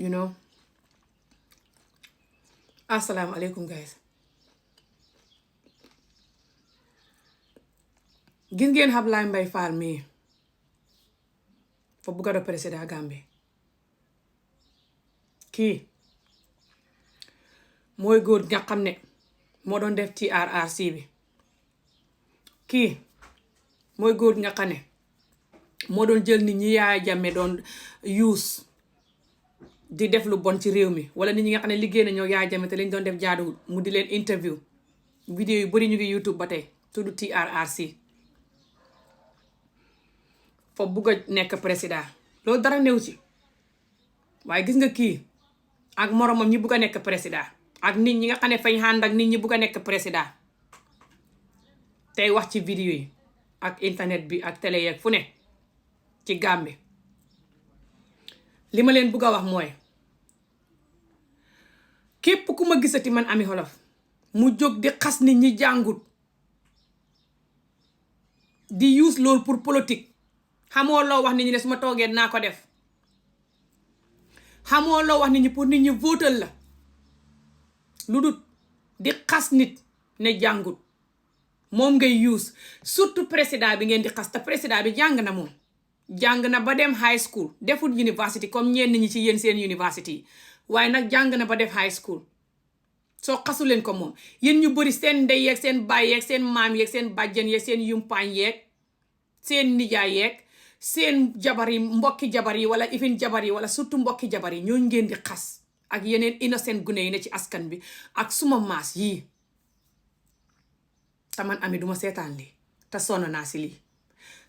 you know. Assalamu alaikum guys. Gis ngeen Ablaye Mbaye Fall mii fa bugga do président Gambie kii mooy góor nga xam ne moo doon def TRRC bi. Kii mooy góor nga xam ne moo doon jël nit ñi Yaya Jammeh doon use di def lu bon ci réew mi, wala nit ñi nga xam ne liggéey nañoo Yaya Jammeh te lañ doon def jaaduwul mu di leen interview. Vidéo yu bari ñu ngi YouTube ba tey tudd TRRC. fo bugg a nekk président loolu dara néew ci, waaye gis nga kii ak moromam ñi bugg a nekk président ak nit ñi nga xam ne fañ ànd ak nit ñi bugg a nekk président tey wax ci vidéo yi ak internet bi ak télé yeeg fu ne ci Gambie. li ma leen bugg a wax mooy képp ku ma gisati man Ami Olof mu jóg di xas nit ñi jàngut di use loolu pour politique, xamoo loo wax nit ñi ne su ma toogee naa ko def. xamoo loo wax nit ñi pour nit ñi votal la, lu dut di xas nit ne jàngut moom ngay use. surtout président bi ngeen di xas te président bi jàng na moom. jàng na ba dem high school, deful university comme ñenn ñi ci yéen seen university yi, waaye nag jàng na ba def high school. soo xasu leen ko moom, yéen ñu bëri seen ndey yeeg seen baay yeeg seen maam yeeg seen bàjjen yeeg seen yumpaañ yeeg seen nijaay yeeg seen jabar yi, mbokki jabar yi wala ifin jabar yi wala surtout mbokki jabar yi ñooñu ngeen di xas ak yeneen innocent gune yi ne ci askan bi ak suma maas yii. te man Ami duma seetaan lii te sonn naa si lii.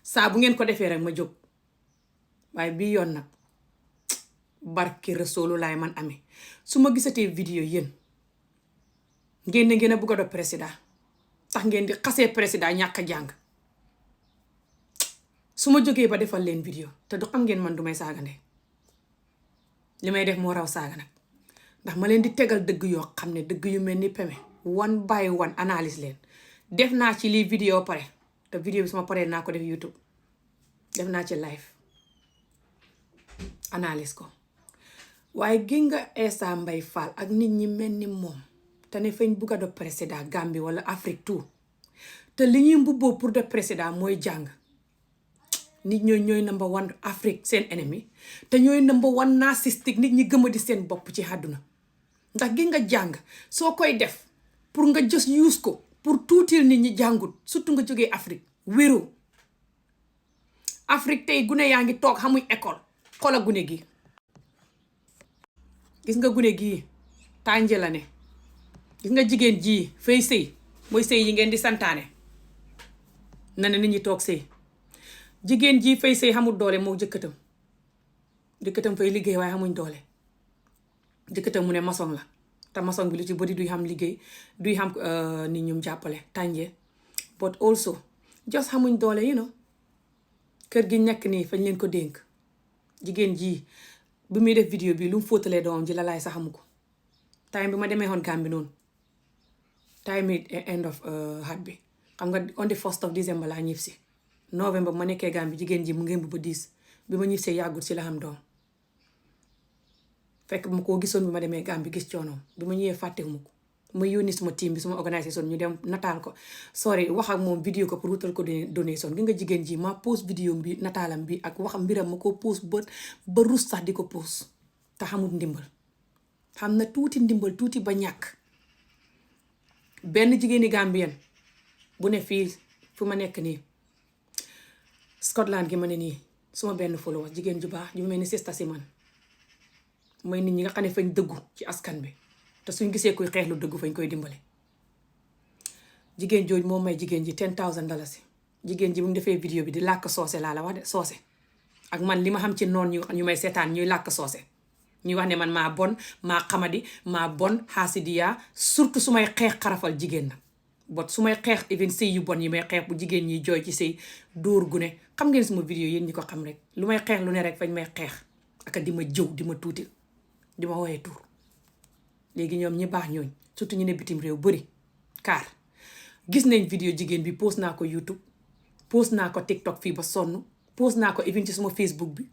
saa bu ngeen ko defee rek ma jóg, waaye bii yoon nag barki Rasuulu laay man Ami su ma gisatee vidéo yéen ngeen a bugg a do président tax ngeen di xasee président ñàkk a jàng, su ma jógee ba defal leen vidéo te du xam ngeen man du may saaga ndey. li may def moo raw saaga nag, ndax ma leen di tegal dëgg yoo xam ne dëgg yu mel ni peme one by one analyse leen. def naa ci lii vidéo pare te vidéo bi suma paree naa ko def YouTube, def naa ci live analyse ko. waaye gi nga Essa Mbaye Fall ak nit ñi mel ni moom te ne fañ bugg a do président Gambie wala Afrique tout te li ñuy mbubboo pour de président mooy jàng. nit ñooy number one Afrique seen ennemi te ñooy number one narcissistique, nit ñi gëma di seen bopp ci àdduna. ndax gi nga jàng soo koy def pour nga just use ko pour tuutil nit ñi jàngut, surtout nga jógee Afrique wéro. Afrique tey gune yaa ngi toog xamuy école. xoola gune gi, gis nga gune gii tànje la ne. gis nga jigéen jii fay sëy mooy sëy yi ngeen di santaane na ne nit ñi toog sëy. jigéen jii fay sëy xamul doole moo jëkkëtam fay liggéey waaye xamuñ doole. jëkkëtam mu ne maçon la te maçon bi lu ci bëri duy xam liggéey, duy xam nit ñum jàppale tànje. but also just xamuñ doole kër gi nekk nii fañ leen ko dénk. jigéen jii bi muy def vidéo bi lu mu fóotalee doomam ji la laay sax xamu ko. time bi ma demee woon Gambie noonu time yi end of hat bi xam nga on the 1st of December laa ñib si. Novembre ma nekkee Gambie jigéen ji mu ngi ba 10 bi ma ñibbisee yàggul si la xam doom. fekk ma koo gisoon bi ma demee Gambie gis coonoom bi ma ñëwee fàttewuma ko. ma yónni suma team bi suma organisation ñu dem nataal ko sorry wax ak moom vidéo ko pour wutal ko donation. gi nga jigéen ji ma post vidéo bi nataalam bi ak waxam mbiram ma ko post ba rus sax di ko post te xamul ndimbal. xam na tuuti ndimbal tuuti ba ñàkk. benn jigéeni Gambien bu ne fii fu ma nekk nii Scotland gi ma ne nii suma benn follower jigéen ju baax ju mel ni sista si man mooy nit ñi nga xam ne fañ dëggu ci askan bi te suñ gisee kuy xeex lu dëggu fañ koy dimbale. jigéen jooj moom may jigéen ji $10,000. jigéen ji bu mu defee vidéo bi di làkk soose laa la wax de soose. ak man li ma xam ci noonu ñu may seetaan ñuy làkk soose. ñuy wax ne man maa bon maa xamadi maa bon xaasidiyaa surtout su may xeex xarafal jigéen nag. bot su may xeex even sëy yu bon yi may xeex bu jigéen ñi jooy ci sëy dóor gu ne xam ngeen suma vidéo yéen ñi ko xam rek lu may xeex lu ne rek fañ may xeex aka di ma jëw di ma tuuti di ma woyee tur. léegi ñoom ñi baax ñooñ surtout ñu ne bitim réew bëri kaar gis nañ vidéo jigéen bi post naa ko YouTube post naa ko TikTok fii ba sonn post naa ko even ci suma Facebook bi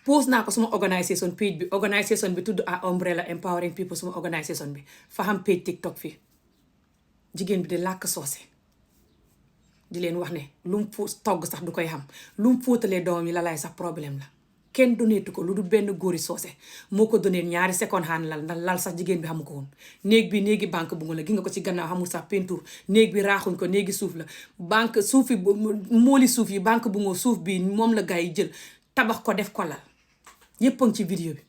post naa ko suma organisation page bi. Organisation bi tudd a Umbrella Empowering People suma organisation bi fa xam page TikTok fii. jigéen bi di làkk soose di leen wax ne lu mu togg sax du koy xam lu mu fóotalee doomam yi la lay sax problème la. kenn doneetu ko lu du benn góori soose moo ko donee 2 second hand lal ndax lal sax jigéen bi xamu ko woon. néeg bi néegi banque bu nga la gi nga ko ci gannaaw xamul sax peinture. néeg bi raaxuñ ko néegi suuf la banque suuf yi mooli suuf yi banque bu nga suuf bi moom la gars yi jël tabax ko def ko lal yépp a ngi ci vidéo bi.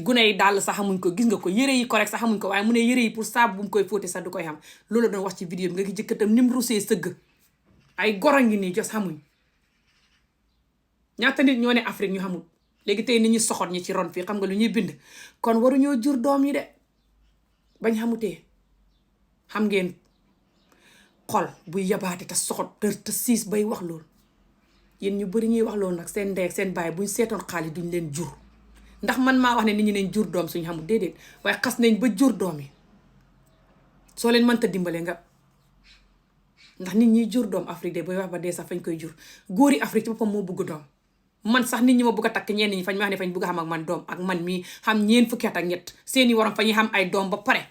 gune yi daal sax xamuñ ko gis nga ko yëre yi correct sax xamuñ ko waaye mu ne yëre yi pour saabu bu mu koy fóote sax du koy xam loolu doon wax ci vidéo bi nga gi jëkkatam ni mu rusee sëgg ay goro ngi nii jos xamuñ. ñaata nit ñoo ne Afrique ñu xamul léegi tey nit ñi soxot ñi ci ron fii xam nga lu ñuy bind kon waruñoo jur doom yi de bañ xamutee. xam ngeen xol buy yabaate te soxot te siis bay wax loolu yéen ñu bari ñuy wax loolu nag seen ndey ak seen baay buñ seetoon xaalis duñ leen jur. ndax man maa wax ne nit ñi nañ jur doom suñ xamul déedéet waaye xas nañ ba jur doom yi soo leen mënta dimbale nga ndax nit ñi jur doom Afrique de booy wax ba dee sax fañ koy jur góori Afrique ci boppam moo bëgg doom. man sax nit ñi ma bëgg a takk ñenn ñi fañ ma wax ne fañ bëgg a xam ak man doom ak man mii xam 4 fukki at ak ñett seeni waram fa ñuy xam ay doom ba pare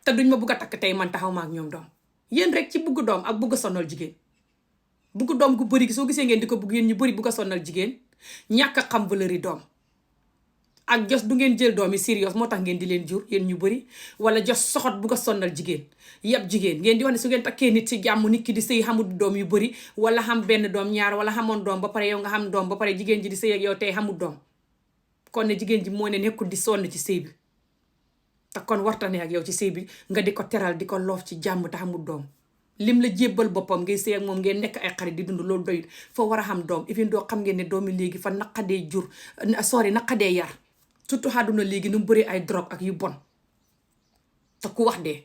te duñ ma bëgg a takk tey man taxaw ma ak ñoom doom. yéen rek ci bëgg doom ak bëgg a sonal jigéen bëgg doom gu bëri gi soo gisee ngeen di ko bëgg yéen ñu bëri bëgg a sonal jigéen ñàkk a xam valeur yi doom ak jos du ngeen jël doom yi sérieux moo tax ngeen di leen jur yéen ñu bëri wala jos soxot bëgg a sonal jigéen yab jigéen ngeen di wax ne su ngeen takkee nit ci jàmm nit ki di sëy xamul doom yu bëri wala xam benn doom ñaar wala xamoon doom ba pare yow nga xam doom ba pare jigéen ji di sëy ak yow tey xamul doom kon ne jigéen ji moo ne nekkul di sonn ci sëy bi te kon wartane ak yow ci sëy bi nga di ko teral di ko loof ci jàmm te xamul doom lim la jébbal boppam ngay sëy ak moom ngeen nekk ay xarit di dund loolu doyut fa war a xam doom even doo xam ngeen ne doomi léegi fa naqadee jur naqadee yar surtout àdduna léegi nu mu bëri ay drogue ak yu bon te ku wax dee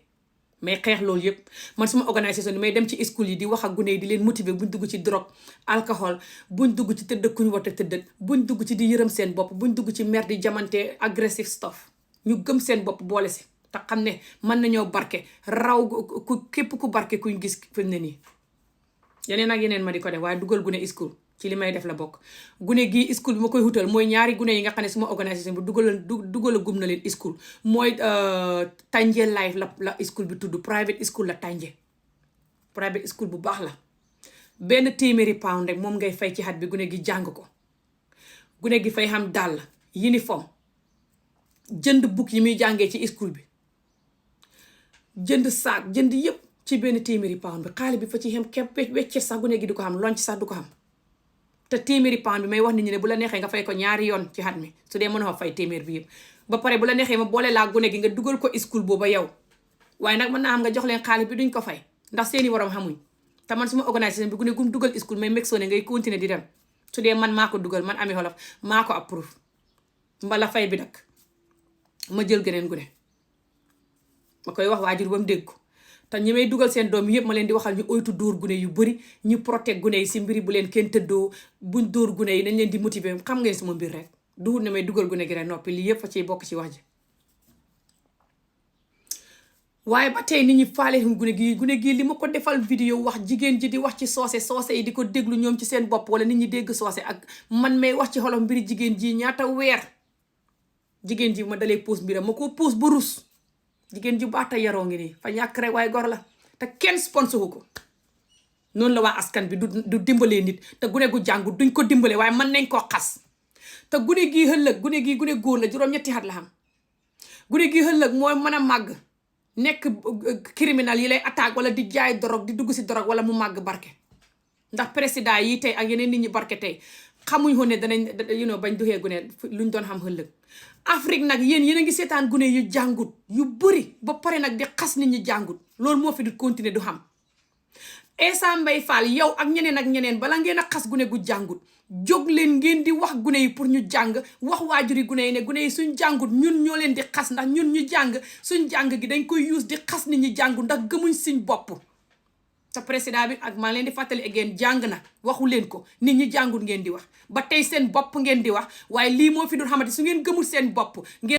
mais xeex loolu yëpp man suma organisation may dem ci school yi di wax ak gune yi di leen motiver buñ dugg ci drogue alcool buñ dugg ci tëdd kuñ wata tëdd buñ dugg ci di yërëm seen bopp buñ dugg ci mer di jamante aggressive stuff ñu gëm seen bopp boole si te xam ne mën nañoo barke raw ku képp ku barke kuñ gis fi mu ne nii yeneen ak yeneen ma di ko def waaye dugal gune school ci li may def la bokk. gune gii school bi ma koy wutal mooy 2 gune yi nga xam ne suma organisation bi dugal gum na leen school mooy Tanje Life la school bi tudd private school la Tanje private school bu baax la benn £100 rek moom ngay fay ci xat bi gune gi jàng ko gune gi fay xam dàll uniforme jënd book yi muy jàngee ci school bi jënd saak jënd yëpp ci benn £100 bi xaalis bi fa ci xem kepp weccet sax gune gi du ko xam lonc sax du ko xam te £100 bi may wax nit ñi ne bu la neexee nga fay ko 2 yoon ci xat mi su dee mën a fay téeméer bi yëpp ba pare bu la neexee ma boole laa gune gi nga dugal ko school booba yow waaye nag mën naa xam nga jox leen xaalis bi duñ ko fay ndax seeni waram xamuñ te man suma organisation bi gune gum dugal school may meg soo ne ngay continuer di dem su dee man maa ko dugal man Ami Olof maa ko approve mbala fay bi nag ma jël geneen gune ma koy wax waajur ba mu dégg ko te ñi may dugal seen doom yëpp ma leen di waxal ñu oytu dóor gune yu bëri ñu protect gune yi si mbiri bu leen kenn tëddoo buñ dóor gune yi nañ leen di motiver xam ngeen suma mbir rek duhul ne may dugal gune gi rek noppi lii yëpp fa ciy bokk ci wax ji waaye ba tey nit ñi faale gune gi li ma ko defal vidéo wax jigéen ji di wax ci soose yi di ko déglu ñoom ci seen bopp wala nit ñi dégg soose ak man may wax ci xolof mbiri jigéen ji ñaata weer jigéen ji ma dalee puus mbiram ma ko puus ba rus jigéen ji baata yaroo ngi nii fa ñàkk rek waaye gor la te kenn sponsor ko noonu la waa askan bi du dimbalee nit te gune gu jàngu duñ ko dimbale waaye mën nañ koo xas te gune gii ëllëg gune góor la juróom-ñetti at la xam gune gii ëllëg mooy mën a màgg nekk criminel yi lay attaque wala di jaay drogue di dugg si drogue wala mu màgg barke ndax président yi tey ak yeneen nit ñi barke tey xamuñ ko ne danañ bañ duxee gune luñ doon xam ëllëg Afrique nag yéen a ngi seetaan gune yu jàngut yu bëri ba pare nag di xas nit ñi jàngut loolu moo fi du continuer du xam Essa Mbay Fall yow ak ñeneen bala ngeen a xas gune gu jàngut jóg leen ngeen di wax gune yi pour ñu jàng wax waajuri gune yi ne gune yi suñ jàngut ñun ñoo leen di xas ndax ñun ñu jàng suñ jàng gi dañ koy use di xas nit ñi jàngut ndax gëmuñ suñ bopp te président bi ak maa leen di fàttali ngeen jàng na waxu leen ko nit ñi jàngut ngeen di wax ba tey seen bopp ngeen di wax waaye lii moo fi dul xamante su ngeen gëmul seen bopp ngeen